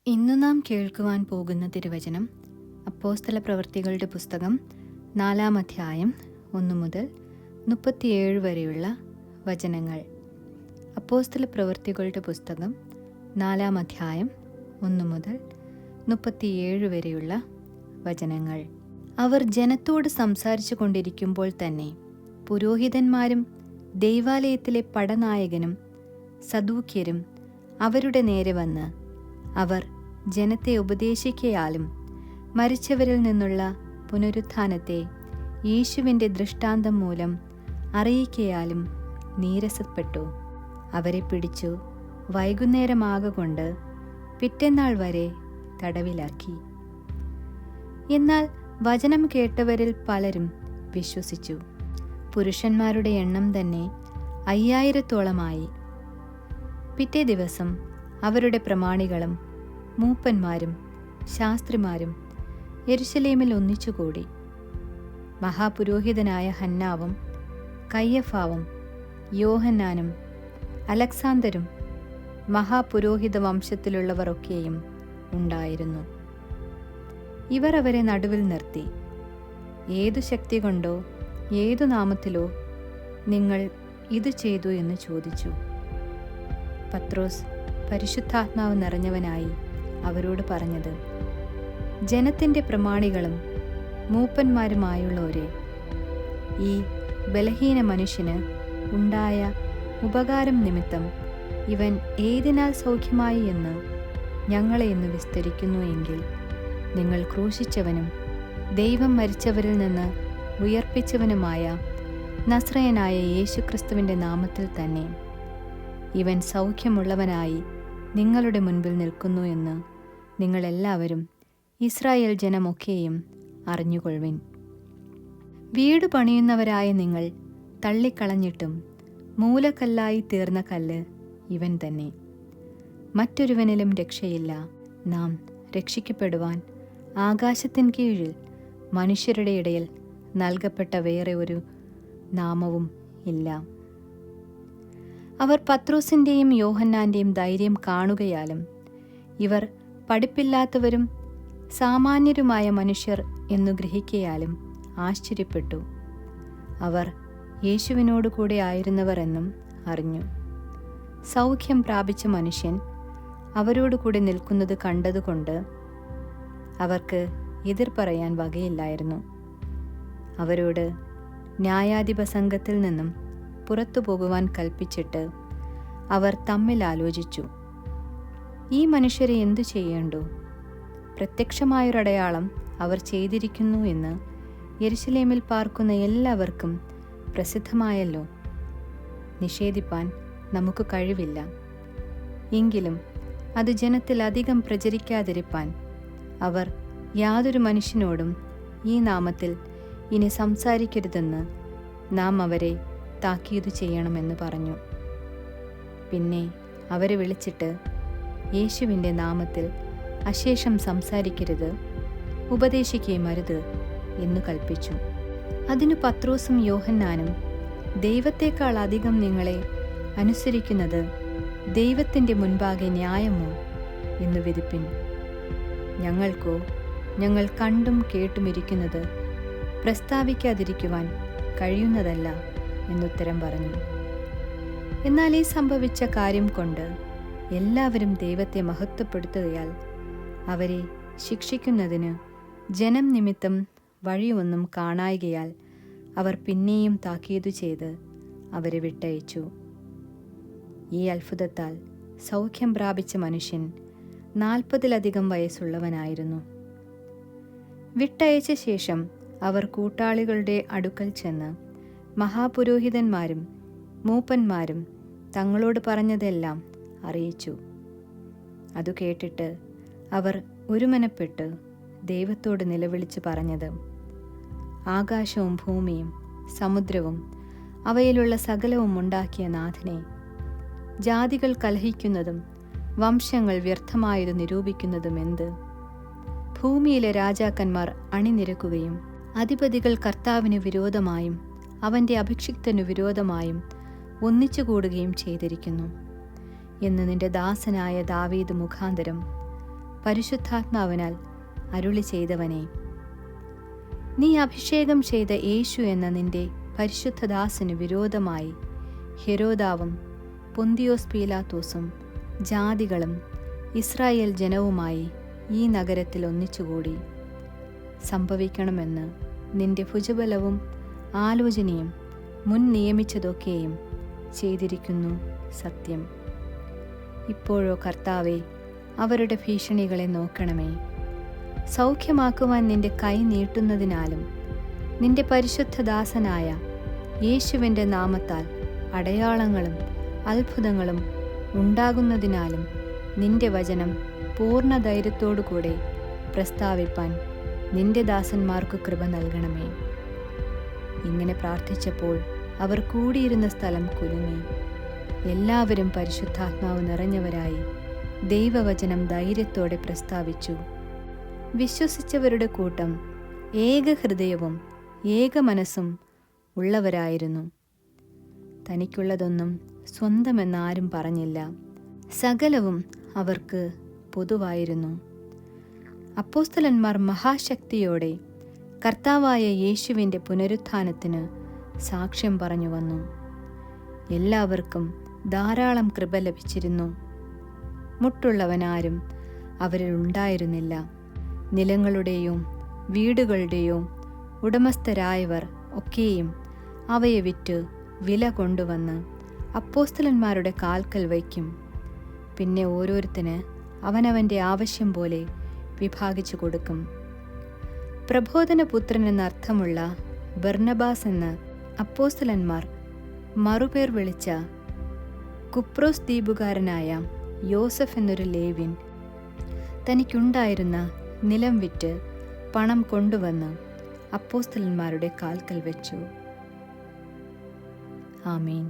ഇന്നു നാം കേൾക്കുവാൻ പോകുന്ന തിരുവചനം അപ്പോസ്തല പ്രവൃത്തികളുടെ പുസ്തകം 4-ാം അധ്യായം 1 മുതൽ 37 വരെയുള്ള വചനങ്ങൾ. അപ്പോസ്തല പ്രവൃത്തികളുടെ പുസ്തകം 4-ാം അധ്യായം 1 മുതൽ 37 വരെയുള്ള വചനങ്ങൾ. അവർ ജനത്തോട് സംസാരിച്ചു കൊണ്ടിരിക്കുമ്പോൾ തന്നെ പുരോഹിതന്മാരും ദൈവാലയത്തിലെ പടനായകനും സദൂക്യരും അവരുടെ നേരെ വന്ന് അവർ ജനത്തെ ഉപദേശിക്കയാലും മരിച്ചവരിൽ നിന്നുള്ള പുനരുത്ഥാനത്തെ യേശുവിൻ്റെ ദൃഷ്ടാന്തം മൂലം അറിയിക്കയാലും നീരസപ്പെട്ടു. അവരെ പിടിച്ചു വൈകുന്നേരമാകൊണ്ട് പിറ്റേന്നാൾ വരെ തടവിലാക്കി. എന്നാൽ വചനം കേട്ടവരിൽ പലരും വിശ്വസിച്ചു. പുരുഷന്മാരുടെ എണ്ണം തന്നെ 5000-ഓളമായി. പിറ്റേ ദിവസം അവരുടെ പ്രമാണികളും മൂപ്പന്മാരും ശാസ്ത്രിമാരും യെരുശലേമിൽ ഒന്നിച്ചുകൂടി. മഹാപുരോഹിതനായ ഹന്നാവും കയ്യഫാവും യോഹന്നാനും അലക്സാന്തരും മഹാപുരോഹിത വംശത്തിലുള്ളവർ ഒക്കെയും ഉണ്ടായിരുന്നു. ഇവർ അവരെ നടുവിൽ നിർത്തി, ഏതു ശക്തി കൊണ്ടോ ഏതു നാമത്തിലോ നിങ്ങൾ ഇത് ചെയ്തു എന്ന് ചോദിച്ചു. പത്രോസ് പരിശുദ്ധാത്മാവ് നിറഞ്ഞവനായി അവരോട് പറഞ്ഞത്, ജനത്തിൻ്റെ പ്രമാണികളും മൂപ്പന്മാരുമായുള്ളവരെ, ഈ ബലഹീന മനുഷ്യന് ഉണ്ടായ ഉപകാരം നിമിത്തം ഇവൻ ഏതിനാൽ സൗഖ്യമായി എന്ന് ഞങ്ങളെ ഇന്ന് വിസ്തരിക്കുന്നു എങ്കിൽ, നിങ്ങൾ ക്രൂശിച്ചവനും ദൈവം മരിച്ചവരിൽ നിന്ന് ഉയർപ്പിച്ചവനുമായ നസ്രയനായ യേശുക്രിസ്തുവിൻ്റെ നാമത്തിൽ തന്നെ ഇവൻ സൗഖ്യമുള്ളവനായി നിങ്ങളുടെ മുൻപിൽ നിൽക്കുന്നു എന്ന് നിങ്ങളെല്ലാവരും ഇസ്രായേൽ ജനമൊക്കെയും അറിഞ്ഞുകൊള്ളുവിൻ. വീട് പണിയുന്നവരായ നിങ്ങൾ തള്ളിക്കളഞ്ഞിട്ടും മൂലക്കല്ലായി തീർന്ന കല്ല് ഇവൻ തന്നെ. മറ്റൊരുവനിലും രക്ഷയില്ല. നാം രക്ഷിക്കപ്പെടുവാൻ ആകാശത്തിൻ കീഴിൽ മനുഷ്യരുടെ ഇടയിൽ നൽകപ്പെട്ട വേറെ ഒരു നാമവും ഇല്ല. അവർ പത്രോസിൻ്റെയും യോഹന്നാൻ്റെയും ധൈര്യം കാണുകയാലും ഇവർ പഠിപ്പില്ലാത്തവരും സാമാന്യരുമായ മനുഷ്യർ എന്നു ഗ്രഹിക്കയാലും ആശ്ചര്യപ്പെട്ടു. അവർ യേശുവിനോട് കൂടെ ആയിരുന്നവർ എന്നും അറിഞ്ഞു. സൗഖ്യം പ്രാപിച്ച മനുഷ്യൻ അവരോടുകൂടെ നിൽക്കുന്നത് കണ്ടതുകൊണ്ട് അവർക്ക് എതിർ പറയാൻ വകയില്ലായിരുന്നു. അവരോട് ന്യായാധിപ സംഘത്തിൽ നിന്നും പുറത്തു പോകുവാൻ കൽപ്പിച്ചിട്ട് അവർ തമ്മിൽ ആലോചിച്ചു, ഈ മനുഷ്യരെ എന്തു ചെയ്യേണ്ടു? പ്രത്യക്ഷമായൊരടയാളം അവർ ചെയ്തിരിക്കുന്നു എന്ന് യെരുശലേമിൽ പാർക്കുന്ന എല്ലാവർക്കും പ്രസിദ്ധമായല്ലോ. നിഷേധിപ്പാൻ നമുക്ക് കഴിവില്ല. എങ്കിലും അത് ജനത്തിൽ അധികം പ്രചരിക്കാതിരിപ്പാൻ അവർ യാതൊരു മനുഷ്യനോടും ഈ നാമത്തിൽ ഇനി സംസാരിക്കരുതെന്ന് നാം അവരെ താക്കീത് ചെയ്യണമെന്ന് പറഞ്ഞു. പിന്നെ അവരെ വിളിച്ചിട്ട് യേശുവിൻ്റെ നാമത്തിൽ അശേഷം സംസാരിക്കരുത്, ഉപദേശിക്കുകയും അരുത് എന്നു കൽപ്പിച്ചു. അതിനു പത്രോസും യോഹന്നാനും, ദൈവത്തെക്കാൾ അധികം നിങ്ങളെ അനുസരിക്കുന്നത് ദൈവത്തിൻ്റെ മുൻപാകെ ന്യായമോ എന്നു വിധിപ്പിൻ. ഞങ്ങൾക്കോ ഞങ്ങൾ കണ്ടും കേട്ടുമിരിക്കുന്നത് പ്രസ്താവിക്കാതിരിക്കുവാൻ കഴിയുന്നതല്ല എന്നുത്തരം പറഞ്ഞു. എന്നാൽ ഈ സംഭവിച്ച കാര്യം കൊണ്ട് എല്ലാവരും ദൈവത്തെ മഹത്വപ്പെടുത്തുകയാൽ അവരെ ശിക്ഷിക്കുന്നതിന് ജനം നിമിത്തം വഴിയൊന്നും കാണായികയാൽ അവർ പിന്നെയും താക്കീതു ചെയ്ത് അവരെ വിട്ടയച്ചു. ഈ അത്ഭുതത്താൽ സൗഖ്യം പ്രാപിച്ച മനുഷ്യൻ 40-ലധികം വയസ്സുള്ളവനായിരുന്നു. വിട്ടയച്ച ശേഷം അവർ കൂട്ടാളികളുടെ അടുക്കൽ ചെന്ന് മഹാപുരോഹിതന്മാരും മൂപ്പന്മാരും തങ്ങളോട് പറഞ്ഞതെല്ലാം അറിയിച്ചു. അതു കേട്ടിട്ട് അവർ ഒരുമനപ്പെട്ട് ദൈവത്തോട് നിലവിളിച്ച് പറഞ്ഞത്, ആകാശവും ഭൂമിയും സമുദ്രവും അവയിലുള്ള സകലവും ഉണ്ടാക്കിയ നാഥനെ, ജാതികൾ കലഹിക്കുന്നതും വംശങ്ങൾ വ്യർത്ഥമായത് നിരൂപിക്കുന്നതും എന്ത്? ഭൂമിയിലെ രാജാക്കന്മാർ അണിനിരക്കുകയും അധിപതികൾ കർത്താവിന് വിരോധമായും അവൻ്റെ അഭിഷിക്തനു വിരോധമായും ഒന്നിച്ചുകൂടുകയും ചെയ്തിരിക്കുന്നു എന്ന് നിന്റെ ദാസനായ ദാവീദ് മുഖാന്തരം പരിശുദ്ധാത്മാവിനാൽ അരുളി ചെയ്തവനെ, നീ അഭിഷേകം ചെയ്ത യേശു എന്ന നിന്റെ പരിശുദ്ധദാസന് വിരോധമായി ഹെരോദാവും പൊന്തിയോസ് പീലാത്തോസും ജാതികളും ഇസ്രായേൽ ജനവുമായി ഈ നഗരത്തിൽ ഒന്നിച്ചുകൂടി. സംഭവിക്കണമെന്ന് നിന്റെ ഭുജബലവും ആലോചനയും മുൻ നിയമിച്ചതൊക്കെയും ചെയ്തിരിക്കുന്നു സത്യം. ഇപ്പോഴോ കർത്താവേ, അവരുടെ ഭീഷണികളെ നോക്കണമേ. സൗഖ്യമാക്കുവാൻ നിന്റെ കൈ നീട്ടുന്നതിനാലും നിന്റെ പരിശുദ്ധദാസനായ യേശുവിൻ്റെ നാമത്താൽ അടയാളങ്ങളും അത്ഭുതങ്ങളും ഉണ്ടാകുന്നതിനാലും നിന്റെ വചനം പൂർണ്ണ ധൈര്യത്തോടുകൂടെ പ്രസ്താവിപ്പാൻ നിന്റെ ദാസന്മാർക്ക് കൃപ നൽകണമേ. ഇങ്ങനെ പ്രാർത്ഥിച്ചപ്പോൾ അവർ കൂടിയിരുന്ന സ്ഥലം കുലുങ്ങി. എല്ലാവരും പരിശുദ്ധാത്മാവ് നിറഞ്ഞവരായി ദൈവവചനം ധൈര്യത്തോടെ പ്രസ്താവിച്ചു. വിശ്വസിച്ചവരുടെ കൂട്ടം ഏകഹൃദയവും ഏകമനസ്സും ഉള്ളവരായിരുന്നു. തനിക്കുള്ളതൊന്നും സ്വന്തമെന്നാരും പറഞ്ഞില്ല. സകലവും അവർക്ക് പൊതുവായിരുന്നു. അപ്പോസ്തലന്മാർ മഹാശക്തിയോടെ കർത്താവായ യേശുവിൻ്റെ പുനരുത്ഥാനത്തിന് സാക്ഷ്യം പറഞ്ഞു വന്നു. എല്ലാവർക്കും ധാരാളം കൃപ ലഭിച്ചിരുന്നു. മുട്ടുള്ളവനാരും അവരിൽ ഉണ്ടായിരുന്നില്ല. നിലങ്ങളുടെയോ വീടുകളുടെയോ ഉടമസ്ഥരായവർ ഒക്കെയും അവയെ വിറ്റ് വില കൊണ്ടുവന്ന് അപ്പോസ്തലന്മാരുടെ കാൽക്കൽ വയ്ക്കും. പിന്നെ ഓരോരുത്തന് അവനവൻ്റെ ആവശ്യം പോലെ വിഭാഗിച്ചു കൊടുക്കും. പ്രബോധനപുത്രൻ എന്നർത്ഥമുള്ള ബർന്നബാസ് എന്ന അപ്പോസ്തലന്മാർ മറുപേർ വിളിച്ച കുപ്രോസ് ദ്വീപുകാരനായ യോസഫ് എന്നൊരു ലേവ്യൻ തനിക്കുണ്ടായിരുന്ന നിലം വിറ്റ് പണം കൊണ്ടുവന്ന് അപ്പോസ്തലന്മാരുടെ കാൽക്കൽ വെച്ചു. ആമേൻ.